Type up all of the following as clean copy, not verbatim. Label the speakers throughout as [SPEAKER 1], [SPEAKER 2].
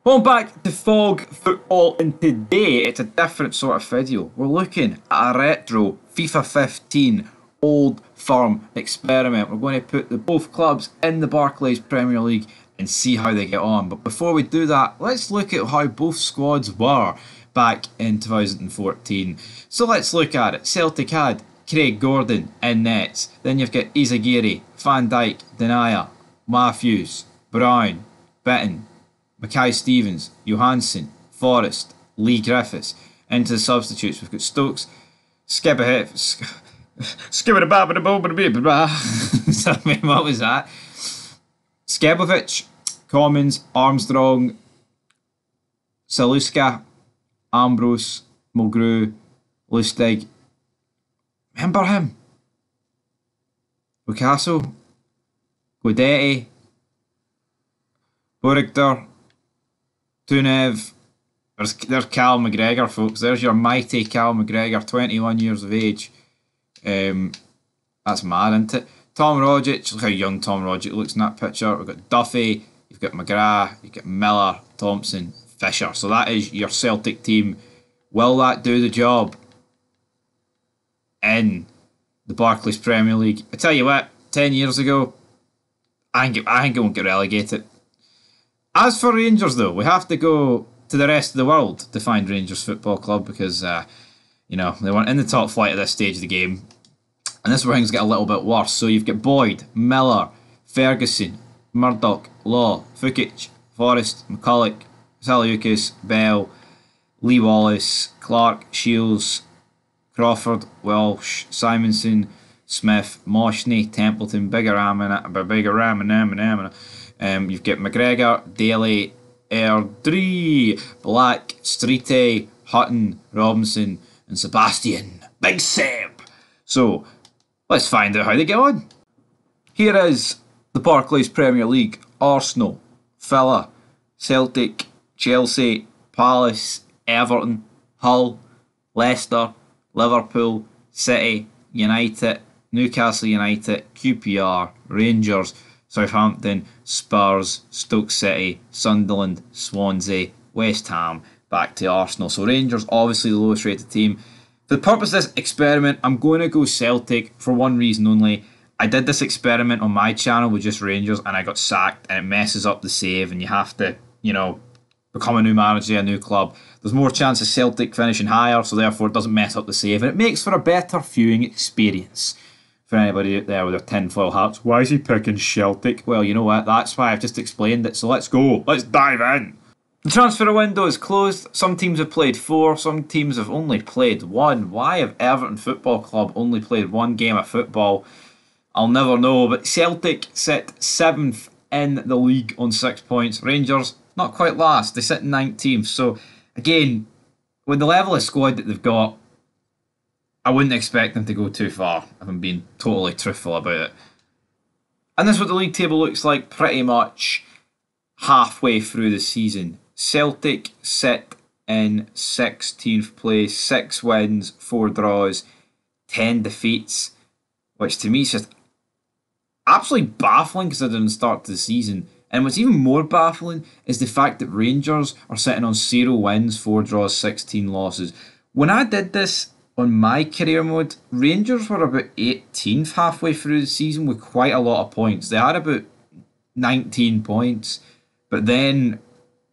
[SPEAKER 1] Welcome back to Fog Football, and today it's a different sort of video. We're looking at a retro FIFA 15 Old Firm experiment. We're going to put both clubs in the Barclays Premier League and see how they get on. But before we do that, let's look at how both squads were back in 2014. So let's look at it. Celtic had Craig Gordon in nets. Then you've got Izagiri, Van Dijk, Denayer, Matthews, Brown, Bitton, Mackay Stevens, Johansson, Forrest, Lee Griffiths. Into the substitutes, we've got Stokes, Skibberhead, what was that? Skebovic, Commons, Armstrong, Saluska, Ambrose, Mulgrew, Lustig. Remember him? Lucasso, Guidetti, Borigder, Tunev. There's Cal McGregor, folks. There's your mighty Cal McGregor, 21 years of age. That's mad, isn't it? Tom Rogic, look how young Tom Rogic looks in that picture. We've got Duffy, you've got McGrath, you've got Miller, Thompson, Fisher. So that is your Celtic team. Will that do the job in the Barclays Premier League? I tell you what, 10 years ago, I think it won't get relegated. As for Rangers, though, we have to go to the rest of the world to find Rangers Football Club because, they weren't in the top flight at this stage of the game. And this is where things get a little bit worse. So you've got Boyd, Miller, Ferguson, Murdoch, Law, Fukic, Forrest, McCulloch, Saliukas, Bell, Lee Wallace, Clark, Shields, Crawford, Welsh, Simonson, Smith, Moshney, Templeton, Biggerama. You've got McGregor, Daly, Erdree, Black, Streete, Hutton, Robinson, and Sebastian. Big Seb! So, let's find out how they get on. Here is the Barclays Premier League. Arsenal, Villa, Celtic, Chelsea, Palace, Everton, Hull, Leicester, Liverpool, City, United, Newcastle United, QPR, Rangers, Southampton, Spurs, Stoke City, Sunderland, Swansea, West Ham, back to Arsenal. So Rangers, obviously the lowest rated team. For the purpose of this experiment, I'm going to go Celtic for one reason only. I did this experiment on my channel with just Rangers and I got sacked and it messes up the save and you have to, become a new manager, a new club. There's more chance of Celtic finishing higher, so therefore it doesn't mess up the save and it makes for a better viewing experience. For anybody out there with their tinfoil hats, why is he picking Celtic? Well, you know what, that's why I've just explained it, so let's go. Let's dive in. The transfer window is closed. Some teams have played 4, some teams have only played 1. Why have Everton Football Club only played 1 game of football? I'll never know, but Celtic sit 7th in the league on 6 points. Rangers, not quite last, they sit 19th. So, again, with the level of squad that they've got, I wouldn't expect them to go too far, if I'm being totally truthful about it. And this is what the league table looks like pretty much halfway through the season. Celtic sit in 16th place, 6 wins, 4 draws, 10 defeats, which to me is just absolutely baffling considering the start to the season. And what's even more baffling is the fact that Rangers are sitting on 0 wins, 4 draws, 16 losses. When I did this on my career mode, Rangers were about 18th halfway through the season with quite a lot of points. They had about 19 points, but then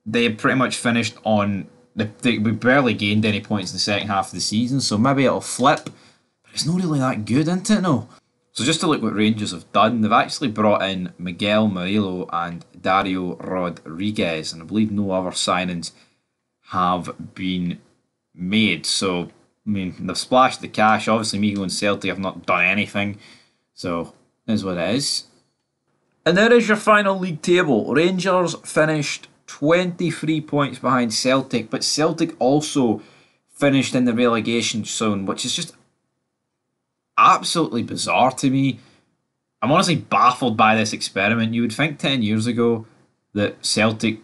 [SPEAKER 1] they pretty much finished on... we barely gained any points in the second half of the season, so maybe it'll flip. But it's not really that good, isn't it? No. So just to look what Rangers have done, they've actually brought in Miguel Murillo and Dario Rodriguez, and I believe no other signings have been made. So, I mean, they've splashed the cash. Obviously, me going Celtic have not done anything. So, it is what it is. And there is your final league table. Rangers finished 23 points behind Celtic, but Celtic also finished in the relegation zone, which is just absolutely bizarre to me. I'm honestly baffled by this experiment. You would think 10 years ago that Celtic,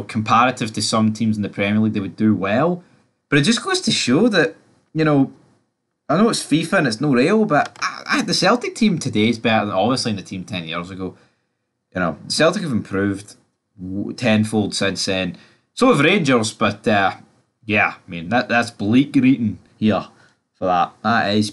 [SPEAKER 1] comparative to some teams in the Premier League, they would do well. But it just goes to show that, I know it's FIFA and it's no real, but the Celtic team today is better than obviously the team 10 years ago. Celtic have improved tenfold since then. So have Rangers, but yeah, I mean that's bleak reading here for that. That is